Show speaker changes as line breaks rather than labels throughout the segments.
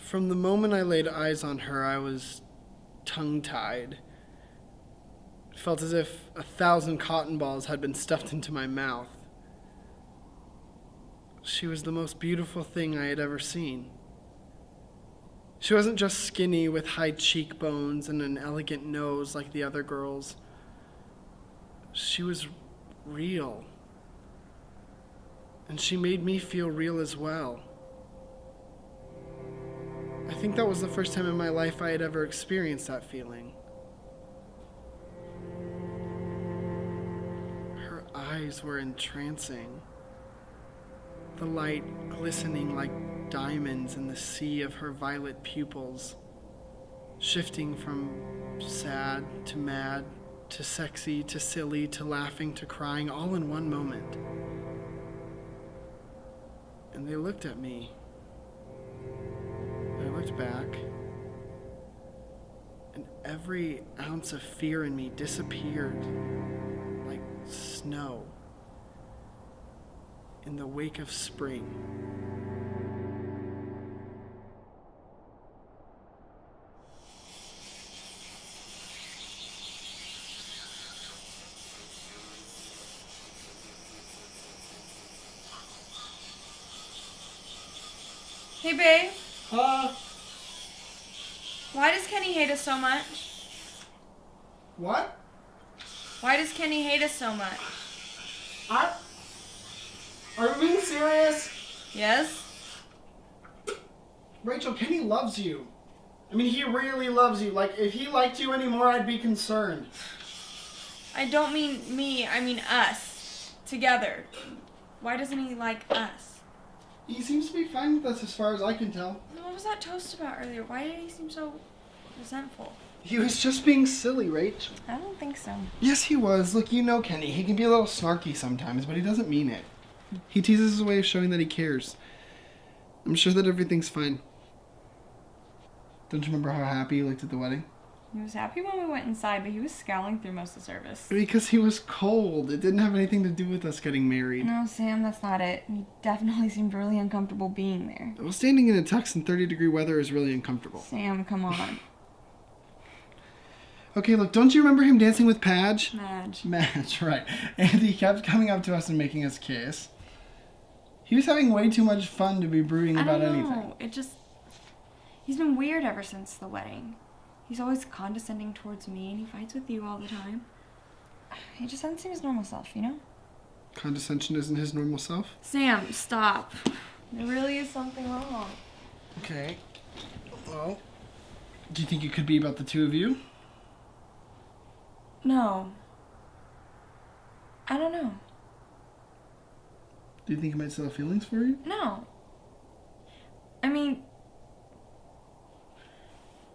From the moment I laid eyes on her, I was tongue-tied. It felt as if 1,000 cotton balls had been stuffed into my mouth. She was the most beautiful thing I had ever seen. She wasn't just skinny with high cheekbones and an elegant nose like the other girls. She was real. And she made me feel real as well. I think that was the first time in my life I had ever experienced that feeling. Her eyes were entrancing. The light glistening like diamonds in the sea of her violet pupils, shifting from sad to mad to sexy to silly to laughing to crying, all in one moment. And they looked at me. I looked back, and every ounce of fear in me disappeared like snow in the wake of spring.
Hey, babe.
Huh?
Why does Kenny hate us so much?
What?
Why does Kenny hate us so much?
Are you being serious?
Yes?
Rachel, Kenny loves you. I mean, he really loves you. Like, if he liked you anymore, I'd be concerned.
I don't mean me, I mean us. Together. Why doesn't he like us?
He seems to be fine with us as far as I can tell.
What was that toast about earlier? Why did he seem so resentful?
He was just being silly, Rach.
I don't think so.
Yes, he was. Look, you know Kenny. He can be a little snarky sometimes, but he doesn't mean it. He teases as a way of showing that he cares. I'm sure that everything's fine. Don't you remember how happy he looked at the wedding?
He was happy when we went inside, but he was scowling through most of the service.
Because he was cold. It didn't have anything to do with us getting married.
No, Sam, that's not it. He definitely seemed really uncomfortable being there.
Well, standing in a tux in 30-degree weather is really uncomfortable.
Sam, come on.
Okay, look, don't you remember him dancing with Padge?
Madge,
right. And he kept coming up to us and making us kiss. He was having way too much fun to be brooding about anything.
I don't know. He's been weird ever since the wedding. He's always condescending towards me, and he fights with you all the time. He just doesn't seem his normal self, you know?
Condescension isn't his normal self?
Sam, stop. There really is something wrong.
Okay. Well, do you think it could be about the two of you?
No. I don't know.
Do you think he might still have feelings for you?
No. I mean...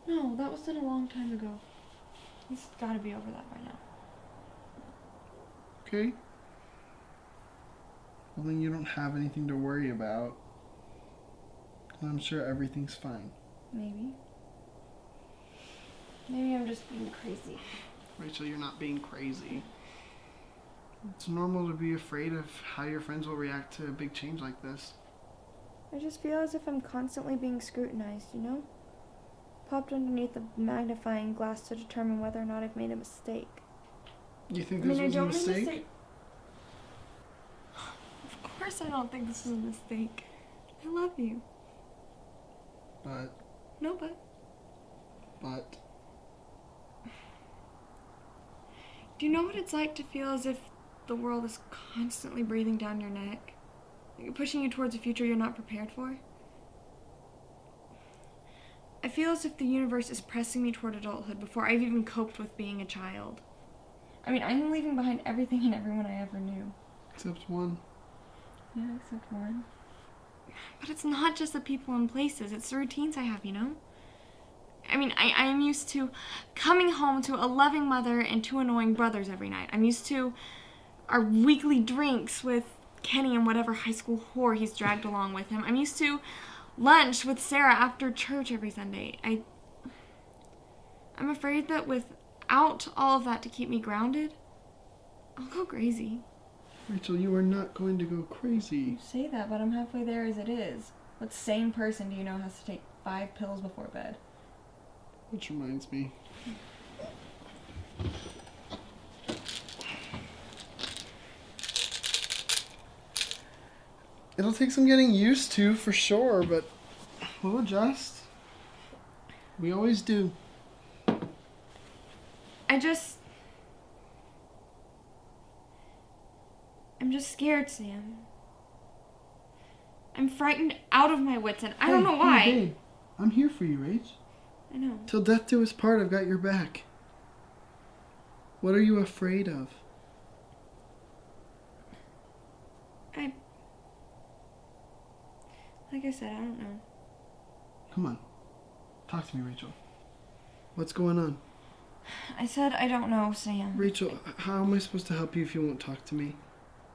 No, that was done a long time ago. He's gotta be over that by now.
Okay. Well, then you don't have anything to worry about. I'm sure everything's fine.
Maybe. Maybe I'm just being crazy.
Rachel, you're not being crazy. It's normal to be afraid of how your friends will react to a big change like this.
I just feel as if I'm constantly being scrutinized, you know? Popped underneath a magnifying glass to determine whether or not I've made a mistake.
You think this was a mistake?
Of course I don't think this is a mistake. I love you.
But...
No, but...
But...
Do you know what it's like to feel as if the world is constantly breathing down your neck? Like pushing you towards a future you're not prepared for? I feel as if the universe is pressing me toward adulthood before I've even coped with being a child. I mean, I'm leaving behind everything and everyone I ever knew.
Except one.
Yeah, except one. But it's not just the people and places, it's the routines I have, you know? I mean, I am used to coming home to a loving mother and two annoying brothers every night. I'm used to our weekly drinks with Kenny and whatever high school whore he's dragged along with him. I'm used to lunch with Sarah after church every Sunday. I'm afraid that without all of that to keep me grounded, I'll go crazy.
Rachel, you are not going to go crazy.
You say that, but I'm halfway there as it is. What sane person do you know has to take 5 pills before bed.
Which reminds me. It'll take some getting used to for sure, but we'll adjust. We always do.
I'm just scared, Sam. I'm frightened out of my wits, and I don't know why.
Hey, babe. I'm here for you, Rach.
I know.
Till death do us part, I've got your back. What are you afraid of?
Like I said, I don't know.
Come on. Talk to me, Rachel. What's going on?
I said I don't know, Sam.
Rachel, how am I supposed to help you if you won't talk to me?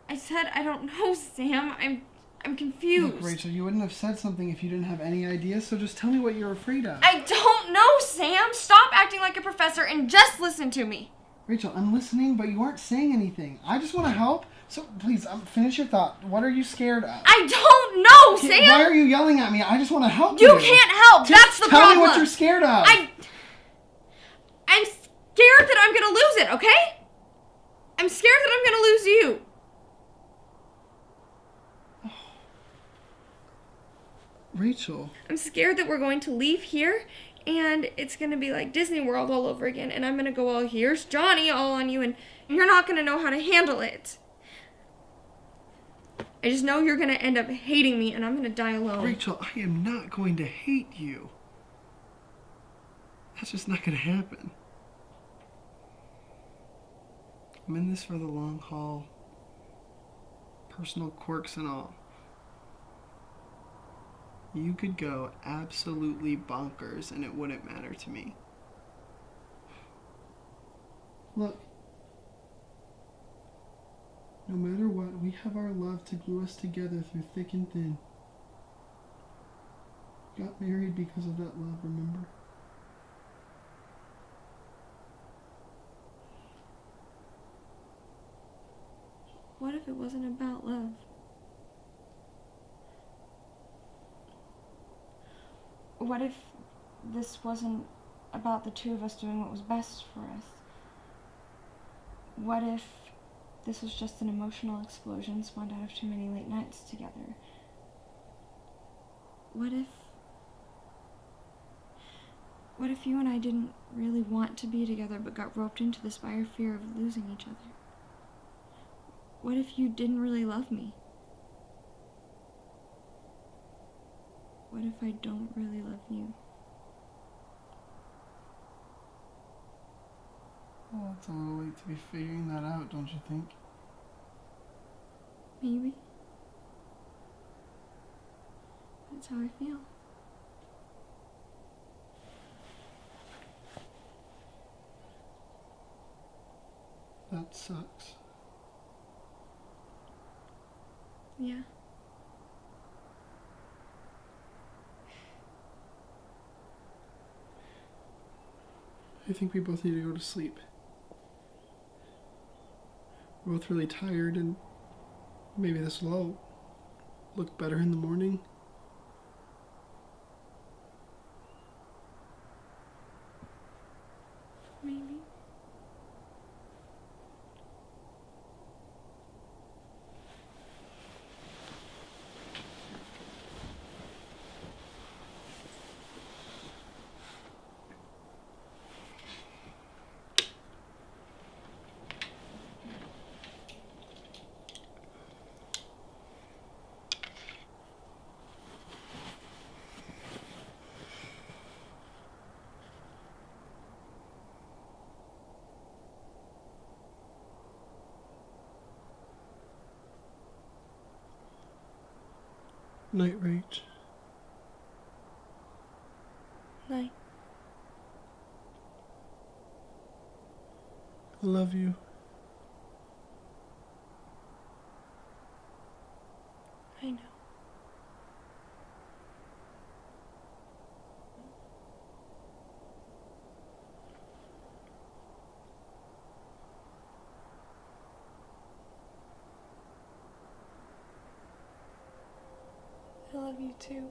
I said I don't know, Sam. I'm confused.
Look, Rachel, you wouldn't have said something if you didn't have any ideas, so just tell me what you're afraid of.
I don't know, Sam. Stop acting like a professor and just listen to me.
Rachel, I'm listening, but you aren't saying anything. I just want to help. So please, finish your thought. What are you scared of?
I don't know, Sam.
Why are you yelling at me? I just want to help you.
You can't help. That's the problem.
Tell me what you're scared of.
I'm scared that I'm going to lose it, okay? I'm scared that I'm going to lose you.
Rachel.
I'm scared that we're going to leave here and it's going to be like Disney World all over again, and I'm going to go all, here's Johnny, all on you, and you're not going to know how to handle it. I just know you're going to end up hating me, and I'm going to die alone.
Rachel, I am not going to hate you. That's just not going to happen. I'm in this for the long haul. Personal quirks and all. You could go absolutely bonkers and it wouldn't matter to me. Look. No matter what, we have our love to glue us together through thick and thin. Got married because of that love, remember?
What if it wasn't about love? What if this wasn't about the two of us doing what was best for us? What if this was just an emotional explosion spawned out of too many late nights together? What if you and I didn't really want to be together but got roped into this by our fear of losing each other? What if you didn't really love me? What if I don't really love you?
Well, it's a little late to be figuring that out, don't you think?
Maybe. That's how I feel.
That sucks.
Yeah.
I think we both need to go to sleep. We're both really tired, and maybe this will all look better in the morning.
Maybe.
Night, Rach.
Night.
I love you.
I know. I love you too.